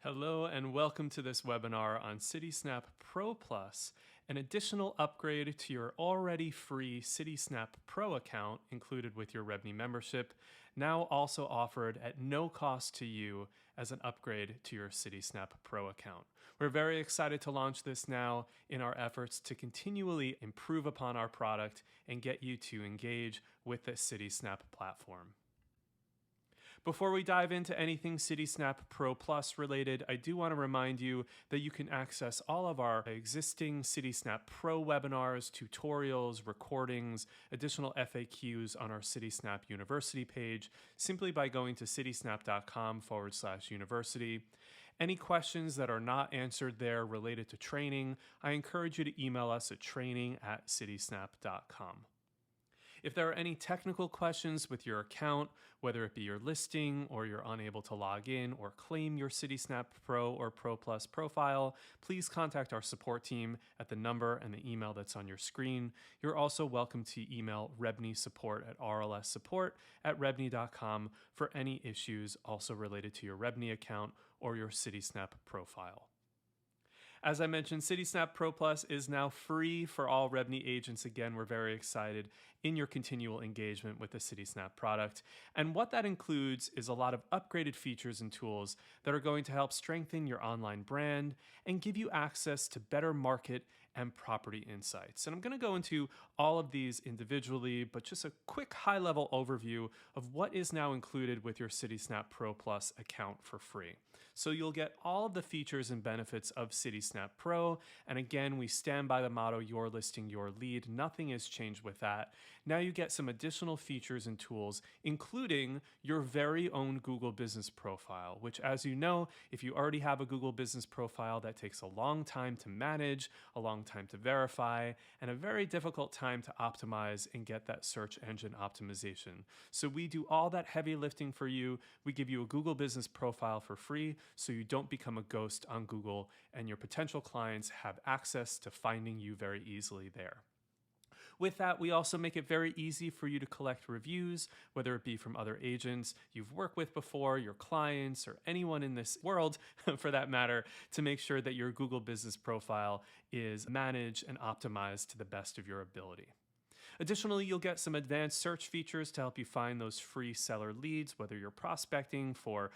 Hello and welcome to this webinar on Citysnap Pro Plus, an additional upgrade to your already free Citysnap Pro account included with your REBNY membership, now also offered at no cost to you as an upgrade to your Citysnap Pro account. We're very excited to launch this now in our efforts to continually improve upon our product and get you to engage with the Citysnap platform. Before we dive into anything Citysnap Pro Plus related, I do want to remind you that you can access all of our existing Citysnap Pro webinars, tutorials, recordings, additional FAQs on our Citysnap University page simply by going to citysnap.com/university. Any questions that are not answered there related to training, I encourage you to email us at training@citysnap.com. If there are any technical questions with your account, whether it be your listing or you're unable to log in or claim your Citysnap Pro or Pro Plus profile, please contact our support team at the number and the email that's on your screen. You're also welcome to email REBNY support at rlssupport@rebny.com for any issues also related to your REBNY account or your Citysnap profile. As I mentioned, Citysnap Pro Plus is now free for all REBNY agents. Again, we're very excited in your continual engagement with the Citysnap product. And what that includes is a lot of upgraded features and tools that are going to help strengthen your online brand and give you access to better market and property insights. And I'm going to go into all of these individually, but just a quick high-level overview of what is now included with your Citysnap Pro Plus account for free. So you'll get all of the features and benefits of Citysnap Pro, and again, we stand by the motto, your listing, your lead. Nothing has changed with that. Now you get some additional features and tools, including your very own Google Business Profile, which, as you know, if you already have a Google Business Profile, that takes a long time to manage, a long time to verify, and a very difficult time to optimize and get that search engine optimization. So we do all that heavy lifting for you. We give you a Google Business Profile for free so you don't become a ghost on Google and your potential clients have access to finding you very easily there. With that, we also make it very easy for you to collect reviews, whether it be from other agents you've worked with before, your clients, or anyone in this world, for that matter, to make sure that your Google Business Profile is managed and optimized to the best of your ability. Additionally, you'll get some advanced search features to help you find those free seller leads, whether you're prospecting for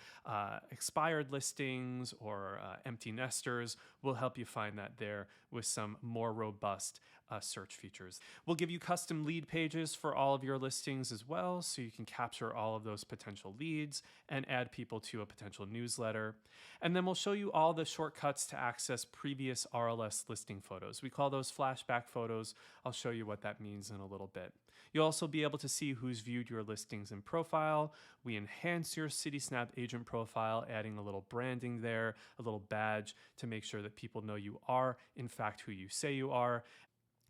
expired listings or empty nesters. We'll help you find that there with some more robust search features. We'll give you custom lead pages for all of your listings as well, so you can capture all of those potential leads and add people to a potential newsletter. And then we'll show you all the shortcuts to access previous RLS listing photos. We call those flashback photos. I'll show you what that means in a little bit. You'll also be able to see who's viewed your listings and profile. We enhance your Citysnap agent profile, adding a little branding there, a little badge to make sure that people know you are, in fact, who you say you are.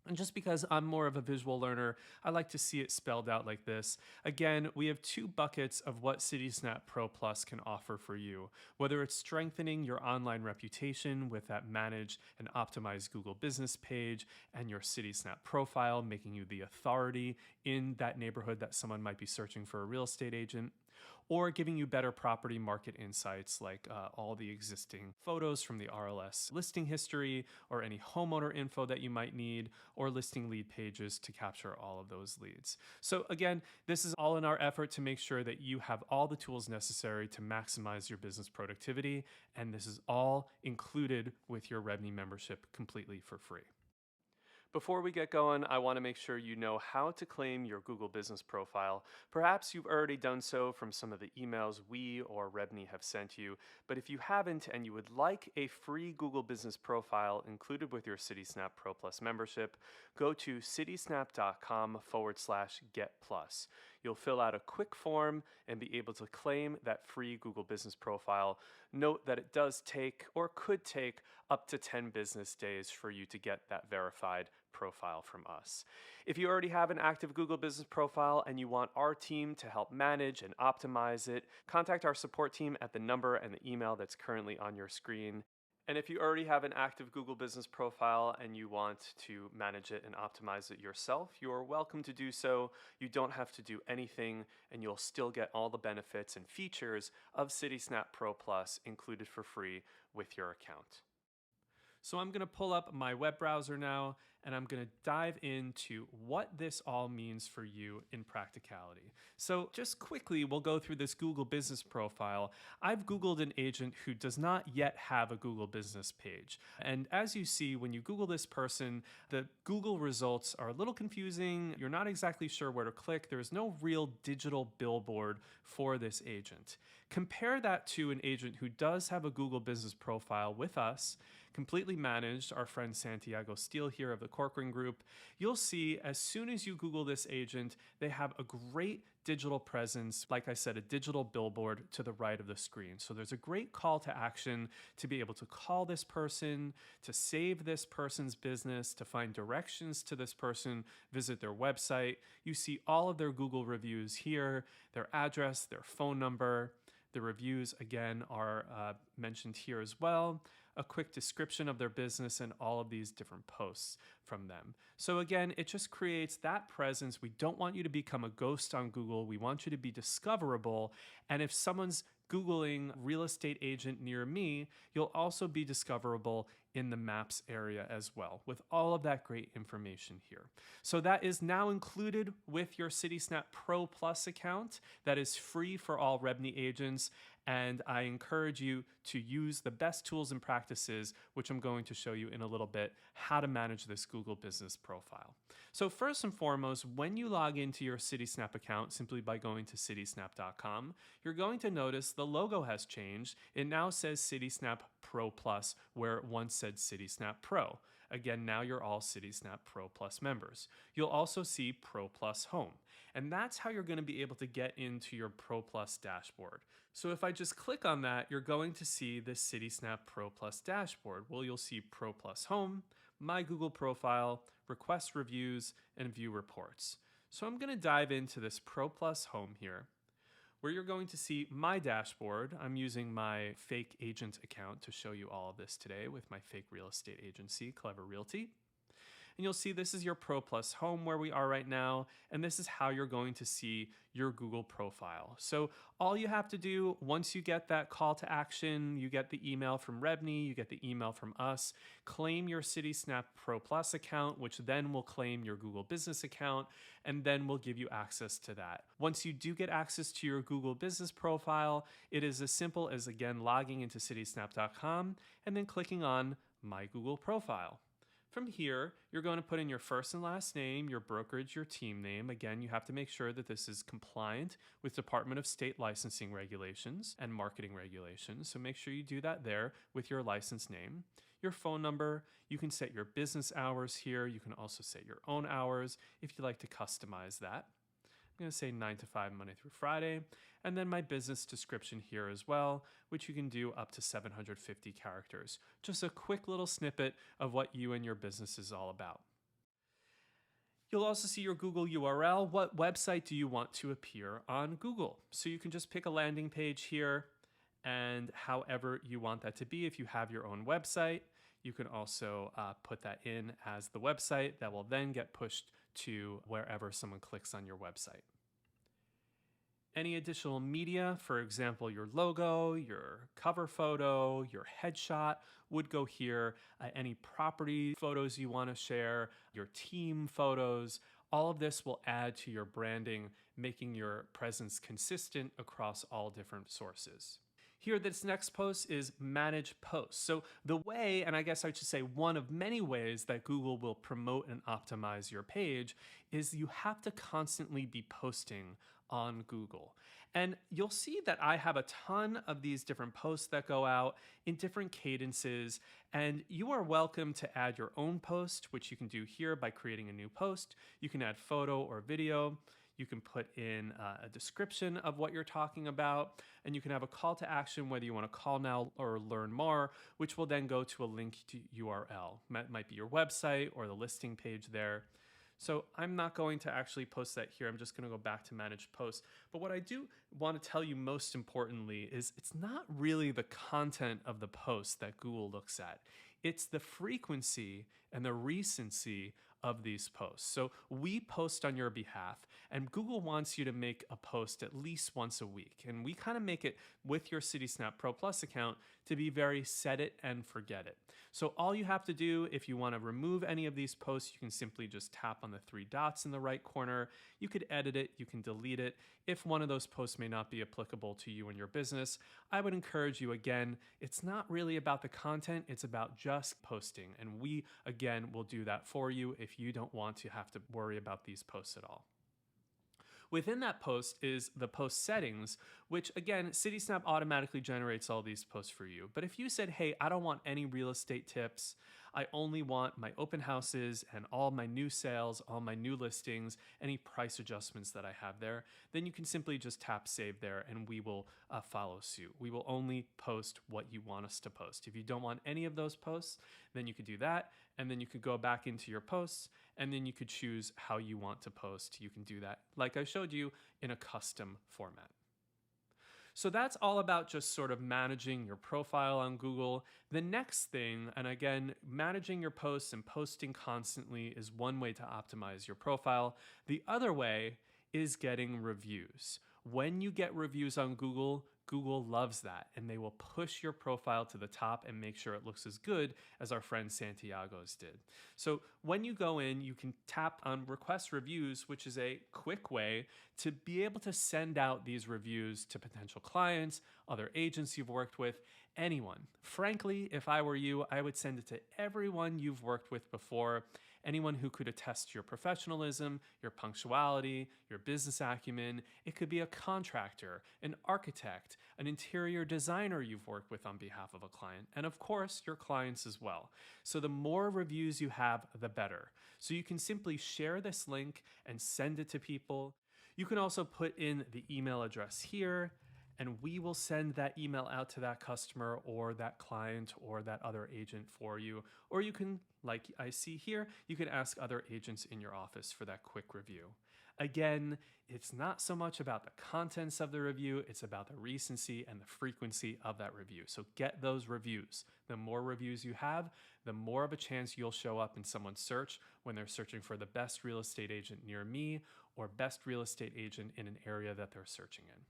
And just because I'm more of a visual learner, I like to see it spelled out like this. Again, we have two buckets of what Citysnap Pro Plus can offer for you, whether it's strengthening your online reputation with that managed and optimized Google business page and your Citysnap profile, making you the authority in that neighborhood that someone might be searching for a real estate agent, or giving you better property market insights like all the existing photos from the RLS listing history or any homeowner info that you might need, or listing lead pages to capture all of those leads. So again, this is all in our effort to make sure that you have all the tools necessary to maximize your business productivity, and this is all included with your REBNY membership completely for free. Before we get going, I want to make sure you know how to claim your Google Business Profile. Perhaps you've already done so from some of the emails we or REBNY have sent you, but if you haven't and you would like a free Google Business Profile included with your Citysnap Pro Plus membership, go to citysnap.com/getplus. You'll fill out a quick form and be able to claim that free Google Business Profile. Note that it does take or could take up to 10 business days for you to get that verified profile from us. If you already have an active Google Business Profile and you want our team to help manage and optimize it, contact our support team at the number and the email that's currently on your screen. And if you already have an active Google business profile and you want to manage it and optimize it yourself, you're welcome to do so. You don't have to do anything, and you'll still get all the benefits and features of Citysnap Pro Plus included for free with your account. So I'm going to pull up my web browser now, and I'm going to dive into what this all means for you in practicality. So just quickly, we'll go through this Google business profile. I've Googled an agent who does not yet have a Google business page. And as you see, when you Google this person, the Google results are a little confusing. You're not exactly sure where to click. There's no real digital billboard for this agent. Compare that to an agent who does have a Google business profile with us, completely managed, our friend Santiago Steele here of the Corcoran Group. You'll see as soon as you Google this agent, they have a great digital presence, like I said, a digital billboard to the right of the screen. So there's a great call to action to be able to call this person, to save this person's business, to find directions to this person, visit their website. You see all of their Google reviews here, their address, their phone number. The reviews, again, are mentioned here as well. A quick description of their business and all of these different posts from them. So again, it just creates that presence. We don't want you to become a ghost on Google. We want you to be discoverable. And if someone's Googling real estate agent near me, you'll also be discoverable in the maps area as well, with all of that great information here. So that is now included with your Citysnap Pro Plus account. That is free for all REBNY agents. And I encourage you to use the best tools and practices, which I'm going to show you in a little bit, how to manage this Google business profile. So first and foremost, when you log into your Citysnap account, simply by going to citysnap.com, you're going to notice the logo has changed. It now says Citysnap Pro Plus, where it once said Citysnap Pro. Again, now you're all Citysnap Pro Plus members. You'll also see Pro Plus Home. And that's how you're going to be able to get into your Pro Plus dashboard. So if I just click on that, you're going to see the Citysnap Pro Plus dashboard. Well, you'll see Pro Plus Home, My Google Profile, Request Reviews, and View Reports. So I'm going to dive into this Pro Plus Home here, where you're going to see my dashboard. I'm using my fake agent account to show you all of this today with my fake real estate agency, Clever Realty. And you'll see this is your Pro Plus Home where we are right now, and this is how you're going to see your Google profile. So all you have to do, once you get that call to action, you get the email from REBNY, you get the email from us, claim your Citysnap Pro Plus account, which then will claim your Google business account, and then we'll give you access to that. Once you do get access to your Google business profile, it is as simple as, again, logging into citysnap.com and then clicking on My Google Profile. From here, you're going to put in your first and last name, your brokerage, your team name. Again, you have to make sure that this is compliant with Department of State licensing regulations and marketing regulations. So make sure you do that there with your license name. Your phone number, you can set your business hours here. You can also set your own hours if you like to customize that. I'm going to say 9 to 5 Monday through Friday. And then my business description here as well, which you can do up to 750 characters. Just a quick little snippet of what you and your business is all about. You'll also see your Google URL. What website do you want to appear on Google? So you can just pick a landing page here, and however you want that to be. If you have your own website, you can also put that in as the website that will then get pushed to wherever someone clicks on your website. Any additional media, for example, your logo, your cover photo, your headshot would go here. Any property photos you want to share, your team photos, all of this will add to your branding, making your presence consistent across all different sources. Here, this next post is manage posts. So the way, and I guess I should say one of many ways that Google will promote and optimize your page is you have to constantly be posting on Google. And you'll see that I have a ton of these different posts that go out in different cadences, and you are welcome to add your own post, which you can do here by creating a new post. You can add photo or video. You can put in a description of what you're talking about, and you can have a call to action, whether you want to call now or learn more, which will then go to a link to URL. Might be your website or the listing page there. So I'm not going to actually post that here. I'm just going to go back to manage posts. But what I do want to tell you most importantly is it's not really the content of the post that Google looks at. It's the frequency and the recency of these posts. So we post on your behalf, and Google wants you to make a post at least once a week. And we kind of make it with your Citysnap Pro Plus account to be very set it and forget it. So all you have to do if you want to remove any of these posts, you can simply just tap on the three dots in the right corner. You could edit it, you can delete it. If one of those posts may not be applicable to you and your business, I would encourage you again, it's not really about the content, it's about just posting. And we, again, will do that for you if you don't want to have to worry about these posts at all. Within that post is the post settings, which again, Citysnap automatically generates all these posts for you. But if you said, hey, I don't want any real estate tips, I only want my open houses and all my new sales, all my new listings, any price adjustments that I have there, then you can simply just tap save there and we will follow suit. We will only post what you want us to post. If you don't want any of those posts, then you could do that. And then you could go back into your posts and then you could choose how you want to post. You can do that, like I showed you, in a custom format. So that's all about just sort of managing your profile on Google. The next thing, and again, managing your posts and posting constantly is one way to optimize your profile. The other way is getting reviews. When you get reviews on Google, Google loves that, and they will push your profile to the top and make sure it looks as good as our friend Santiago's did. So when you go in, you can tap on request reviews, which is a quick way to be able to send out these reviews to potential clients, other agents you've worked with, anyone. Frankly, if I were you, I would send it to everyone you've worked with before. Anyone who could attest to your professionalism, your punctuality, your business acumen. It could be a contractor, an architect, an interior designer you've worked with on behalf of a client, and of course, your clients as well. So the more reviews you have, the better. So you can simply share this link and send it to people. You can also put in the email address here, and we will send that email out to that customer or that client or that other agent for you. Or you can, like I see here, you can ask other agents in your office for that quick review. Again, it's not so much about the contents of the review, it's about the recency and the frequency of that review. So get those reviews. The more reviews you have, the more of a chance you'll show up in someone's search when they're searching for the best real estate agent near me or best real estate agent in an area that they're searching in.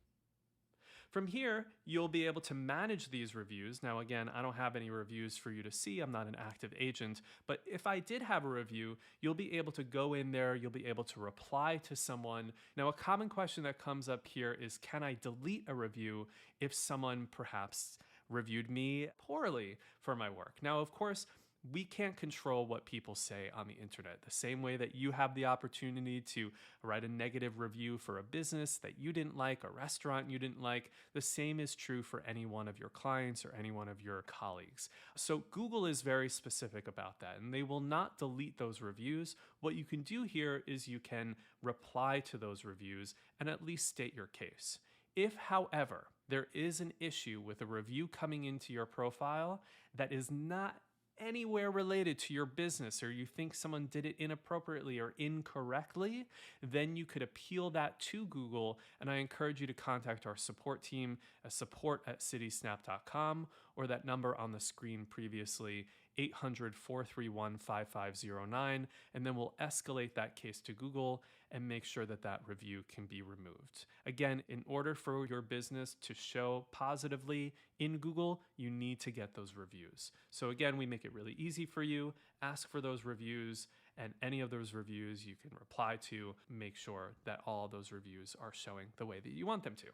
From here, you'll be able to manage these reviews. Now, again, I don't have any reviews for you to see. I'm not an active agent. But if I did have a review, you'll be able to go in there. You'll be able to reply to someone. Now, a common question that comes up here is, can I delete a review if someone perhaps reviewed me poorly for my work? Now, of course, we can't control what people say on the internet. The same way that you have the opportunity to write a negative review for a business that you didn't like, a restaurant you didn't like, the same is true for any one of your clients or any one of your colleagues. So Google is very specific about that, and they will not delete those reviews. What you can do here is you can reply to those reviews and at least state your case. If, however, there is an issue with a review coming into your profile that is not anywhere related to your business, or you think someone did it inappropriately or incorrectly, then you could appeal that to Google. And I encourage you to contact our support team at support@citysnap.com or that number on the screen previously, 800-431-5509, and then we'll escalate that case to Google and make sure that that review can be removed. Again, in order for your business to show positively in Google, you need to get those reviews. So again, we make it really easy for you. Ask for those reviews, and any of those reviews you can reply to. Make sure that all of those reviews are showing the way that you want them to.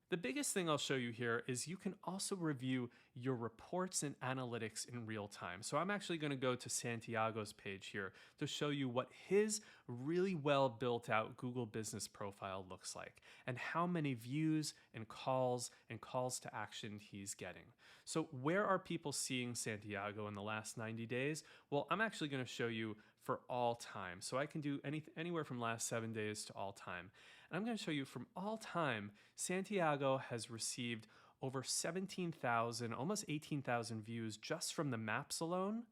The biggest thing I'll show you here is you can also review your reports and analytics in real time. So I'm actually going to go to Santiago's page here to show you what his really well built out Google business profile looks like and how many views and calls to action he's getting. So where are people seeing Santiago in the last 90 days? Well, I'm actually going to show you for all time. So I can do anywhere from last 7 days to all time. And I'm going to show you from all time, Santiago has received over 17,000, almost 18,000 views just from the maps alone,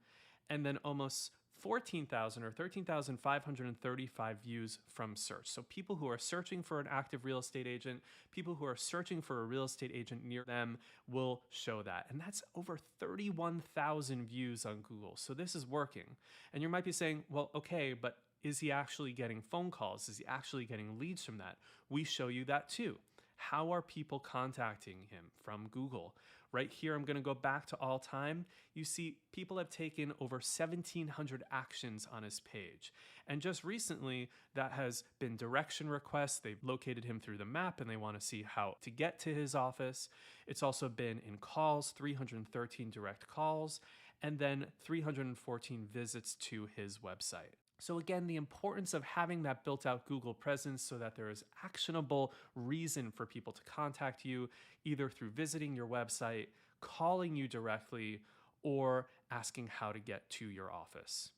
and then almost 14,000 or 13,535 views from search. So people who are searching for an active real estate agent, people who are searching for a real estate agent near them will show that. And that's over 31,000 views on Google. So this is working. And you might be saying, well, okay, but is he actually getting phone calls? Is he actually getting leads from that? We show you that too. How are people contacting him from Google? Right here, I'm going to go back to all time. You see, people have taken over 1,700 actions on his page. And just recently, that has been direction requests. They've located him through the map and they want to see how to get to his office. It's also been in calls, 313 direct calls, and then 314 visits to his website. So again, the importance of having that built out Google presence so that there is actionable reason for people to contact you, either through visiting your website, calling you directly, or asking how to get to your office.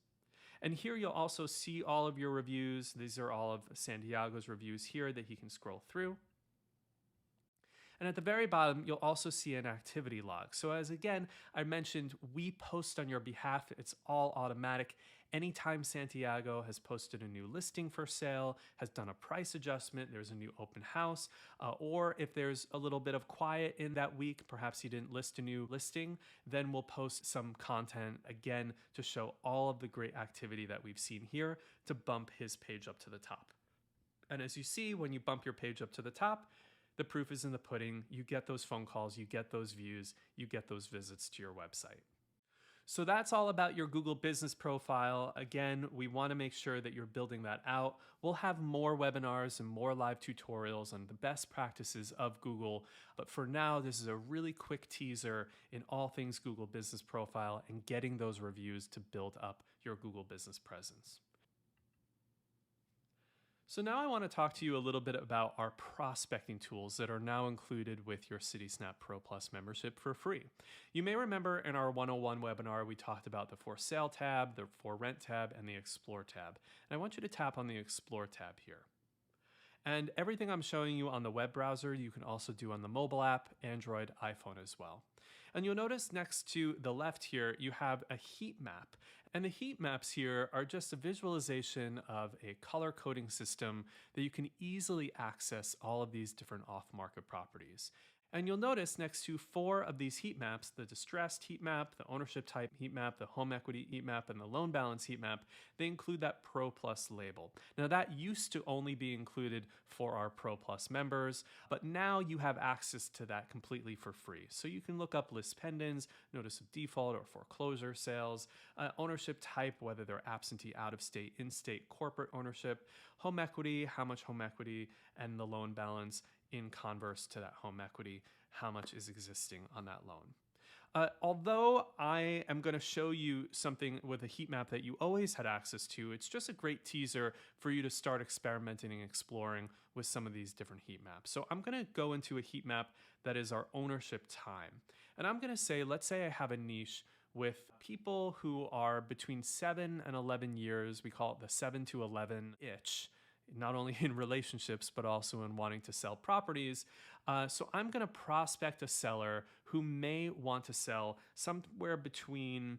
And here you'll also see all of your reviews. These are all of Santiago's reviews here that he can scroll through. And at the very bottom, you'll also see an activity log. So as again, I mentioned, we post on your behalf. It's all automatic. Anytime Santiago has posted a new listing for sale, has done a price adjustment, there's a new open house, or if there's a little bit of quiet in that week, perhaps he didn't list a new listing, then we'll post some content again to show all of the great activity that we've seen here to bump his page up to the top. And as you see, when you bump your page up to the top, the proof is in the pudding. You get those phone calls, you get those views, you get those visits to your website. So that's all about your Google business profile. Again, we want to make sure that you're building that out. We'll have more webinars and more live tutorials on the best practices of Google. But for now, this is a really quick teaser in all things Google business profile and getting those reviews to build up your Google business presence. So now I want to talk to you a little bit about our prospecting tools that are now included with your Citysnap Pro Plus membership for free. You may remember in our 101 webinar, we talked about the For Sale tab, the For Rent tab, and the Explore tab. And I want you to tap on the Explore tab here. And everything I'm showing you on the web browser, you can also do on the mobile app, Android, iPhone as well. And you'll notice next to the left here, you have a heat map. And the heat maps here are just a visualization of a color coding system that you can easily access all of these different off-market properties. And you'll notice next to 4 of these heat maps, the distressed heat map, the ownership type heat map, the home equity heat map, and the loan balance heat map, they include that Pro Plus label. Now that used to only be included for our Pro Plus members, but now you have access to that completely for free. So you can look up list pendants, notice of default or foreclosure sales, ownership type, whether they're absentee, out-of-state, in-state, corporate ownership, home equity, how much home equity, and the loan balance in converse to that home equity, how much is existing on that loan. Although I am going to show you something with a heat map that you always had access to, it's just a great teaser for you to start experimenting and exploring with some of these different heat maps. So I'm going to go into a heat map that is our ownership time. And I'm going to say, let's say I have a niche with people who are between 7 and 11 years. We call it the 7 to 11 itch. Not only in relationships, but also in wanting to sell properties. So I'm going to prospect a seller who may want to sell somewhere between,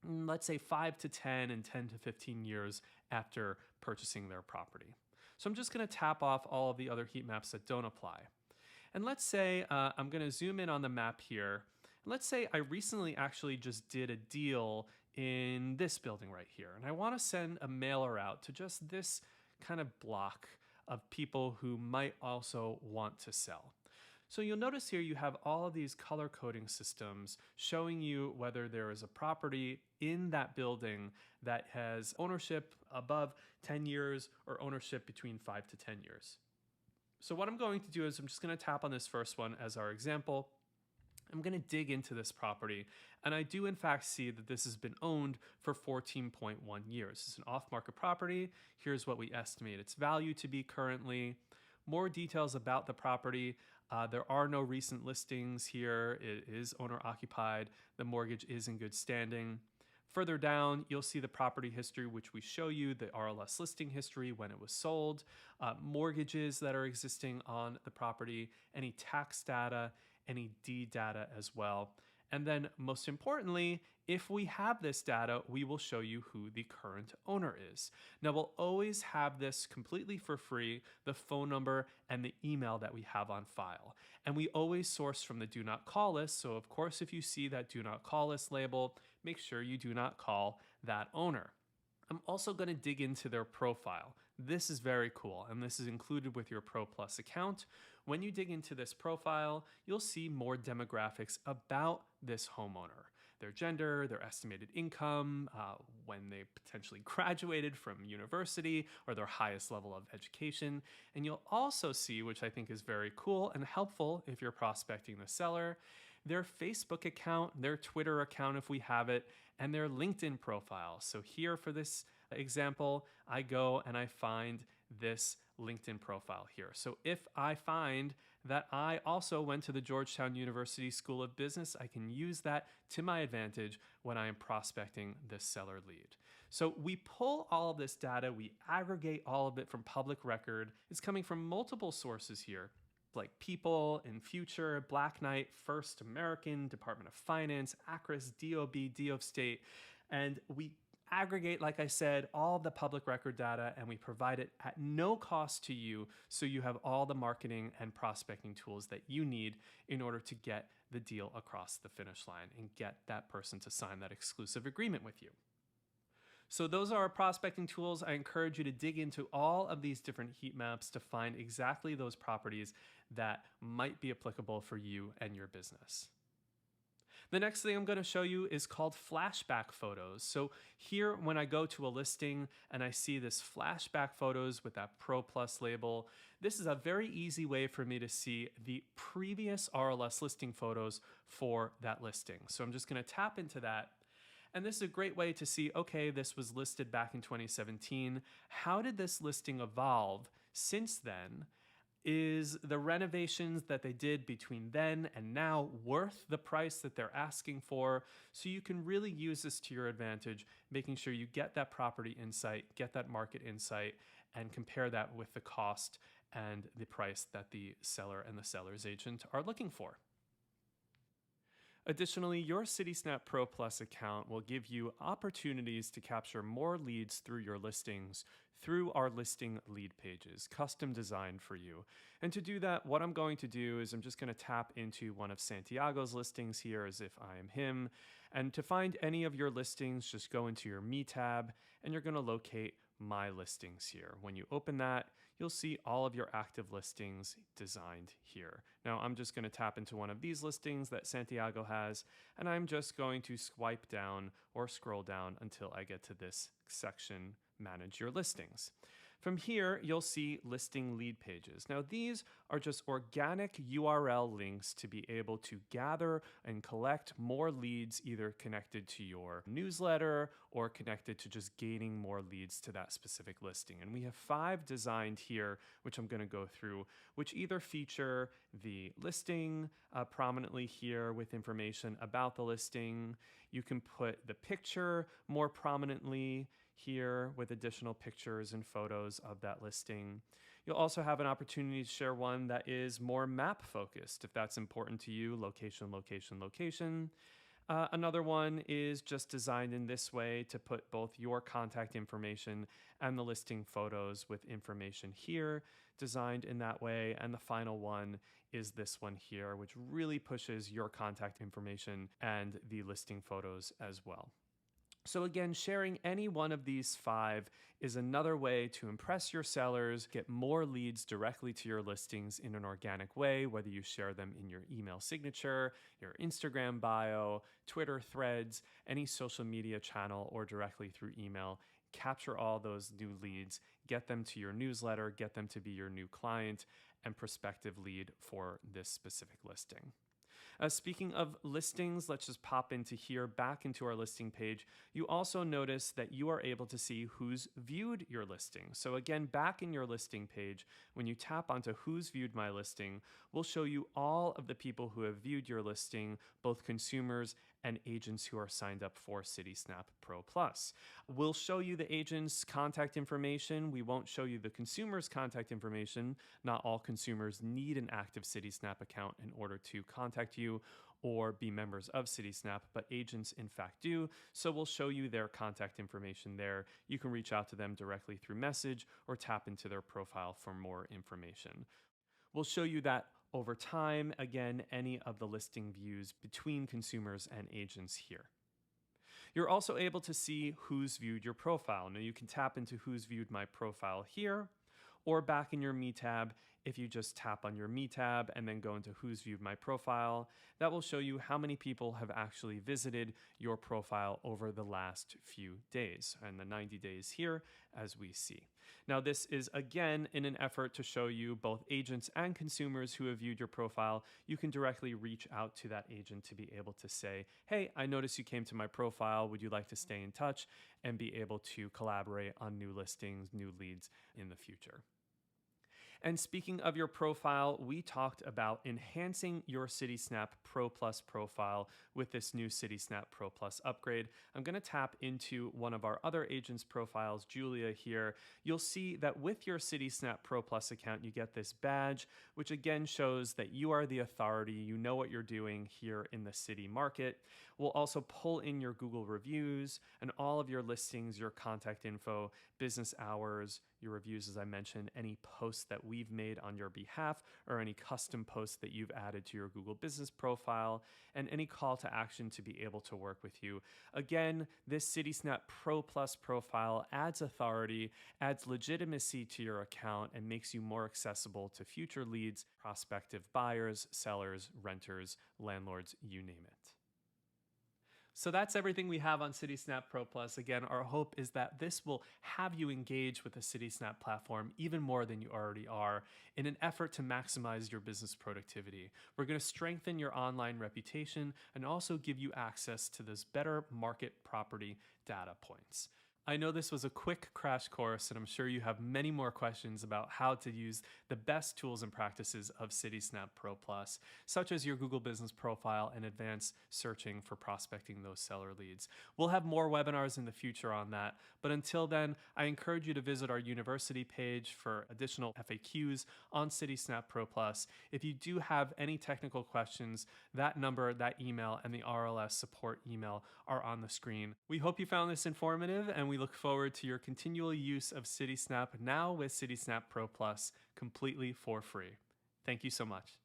let's say, 5 to 10 and 10 to 15 years after purchasing their property. So I'm just going to tap off all of the other heat maps that don't apply. And let's say I'm going to zoom in on the map here. Let's say I recently actually just did a deal in this building right here. And I want to send a mailer out to just this kind of block of people who might also want to sell. So you'll notice here you have all of these color coding systems showing you whether there is a property in that building that has ownership above 10 years or ownership between 5 to 10 years. So what I'm going to do is I'm just going to tap on this first one as our example. I'm going to dig into this property, and I do in fact see that this has been owned for 14.1 years. It's an off-market property. Here's what we estimate its value to be currently. More details about the property. There are no recent listings here. It is owner-occupied. The mortgage is in good standing. Further down, you'll see the property history, which we show you, the RLS listing history, when it was sold, mortgages that are existing on the property, any tax data, any deed data as well. And then most importantly, if we have this data, we will show you who the current owner is. Now we'll always have this completely for free, the phone number and the email that we have on file. And we always source from the do not call list. So of course, if you see that do not call list label, make sure you do not call that owner. I'm also going to dig into their profile. This is very cool, and this is included with your Pro Plus account. When you dig into this profile, you'll see more demographics about this homeowner. Their gender, their estimated income, when they potentially graduated from university, or their highest level of education. And you'll also see, which I think is very cool and helpful if you're prospecting the seller, their Facebook account, their Twitter account if we have it, and their LinkedIn profile. So here for this example, I go and I find this LinkedIn profile here. So if I find that I also went to the Georgetown University School of Business, I can use that to my advantage when I am prospecting this seller lead. So we pull all of this data, we aggregate all of it from public record. It's coming from multiple sources here, like People, In Future, Black Knight, First American, Department of Finance, ACRIS, DOB, DO of State, and we aggregate, like I said, all the public record data, and we provide it at no cost to you, so you have all the marketing and prospecting tools that you need in order to get the deal across the finish line and get that person to sign that exclusive agreement with you. So those are our prospecting tools. I encourage you to dig into all of these different heat maps to find exactly those properties that might be applicable for you and your business. The next thing I'm going to show you is called flashback photos. So here, when I go to a listing and I see this flashback photos with that Pro Plus label, this is a very easy way for me to see the previous RLS listing photos for that listing. So I'm just going to tap into that. And this is a great way to see, okay, this was listed back in 2017. How did this listing evolve since then? Is the renovations that they did between then and now worth the price that they're asking for? So you can really use this to your advantage, making sure you get that property insight, get that market insight, and compare that with the cost and the price that the seller and the seller's agent are looking for. Additionally, your Citysnap Pro Plus account will give you opportunities to capture more leads through your listings through our listing lead pages, custom designed for you. And to do that, what I'm going to do is I'm just going to tap into one of Santiago's listings here as if I am him. And to find any of your listings, just go into your Me tab and you're going to locate My Listings here. When you open that, you'll see all of your active listings designed here. Now I'm just going to tap into one of these listings that Santiago has, and I'm just going to swipe down or scroll down until I get to this section, Manage Your Listings. From here, you'll see listing lead pages. Now, these are just organic URL links to be able to gather and collect more leads, either connected to your newsletter or connected to just gaining more leads to that specific listing. And we have 5 designed here, which I'm going to go through, which either feature the listing prominently here with information about the listing. You can put the picture more prominently here with additional pictures and photos of that listing. You'll also have an opportunity to share one that is more map focused, if that's important to you, location, location, location. Another one is just designed in this way to put both your contact information and the listing photos with information here, designed in that way. And the final one is this one here, which really pushes your contact information and the listing photos as well. So again, sharing any one of these 5 is another way to impress your sellers, get more leads directly to your listings in an organic way, whether you share them in your email signature, your Instagram bio, Twitter threads, any social media channel, or directly through email. Capture all those new leads, get them to your newsletter, get them to be your new client and prospective lead for this specific listing. Speaking of listings, let's just pop into here, back into our listing page. You also notice that you are able to see who's viewed your listing. So again, back in your listing page, when you tap onto who's viewed my listing, we'll show you all of the people who have viewed your listing, both consumers and agents who are signed up for Citysnap Pro Plus. We'll show you the agent's contact information. We won't show you the consumer's contact information. Not all consumers need an active Citysnap account in order to contact you or be members of Citysnap, but agents in fact do. So we'll show you their contact information there. You can reach out to them directly through message or tap into their profile for more information. We'll show you that over time, again, any of the listing views between consumers and agents here. You're also able to see who's viewed your profile. Now you can tap into who's viewed my profile here, or back in your Me tab, if you just tap on your Me tab and then go into who's viewed my profile, that will show you how many people have actually visited your profile over the last few days, and the 90 days here as we see. Now this is again in an effort to show you both agents and consumers who have viewed your profile. You can directly reach out to that agent to be able to say, hey, I noticed you came to my profile. Would you like to stay in touch? And be able to collaborate on new listings, new leads in the future. And speaking of your profile, we talked about enhancing your Citysnap Pro Plus profile with this new Citysnap Pro Plus upgrade. I'm going to tap into one of our other agents' profiles, Julia here. You'll see that with your Citysnap Pro Plus account, you get this badge, which again shows that you are the authority, you know what you're doing here in the city market. We'll also pull in your Google reviews and all of your listings, your contact info, business hours, your reviews, as I mentioned, any posts that we've made on your behalf, or any custom posts that you've added to your Google business profile, and any call to action to be able to work with you. Again, this Citysnap Pro Plus profile adds authority, adds legitimacy to your account, and makes you more accessible to future leads, prospective buyers, sellers, renters, landlords, you name it. So that's everything we have on Citysnap Pro Plus. Again, our hope is that this will have you engage with the Citysnap platform even more than you already are in an effort to maximize your business productivity. We're going to strengthen your online reputation and also give you access to this better market property data points. I know this was a quick crash course, and I'm sure you have many more questions about how to use the best tools and practices of Citysnap Pro Plus, such as your Google Business Profile and advanced searching for prospecting those seller leads. We'll have more webinars in the future on that, but until then, I encourage you to visit our university page for additional FAQs on Citysnap Pro Plus. If you do have any technical questions, that number, that email, and the RLS support email are on the screen. We hope you found this informative, and we look forward to your continual use of Citysnap now with Citysnap Pro Plus completely for free. Thank you so much.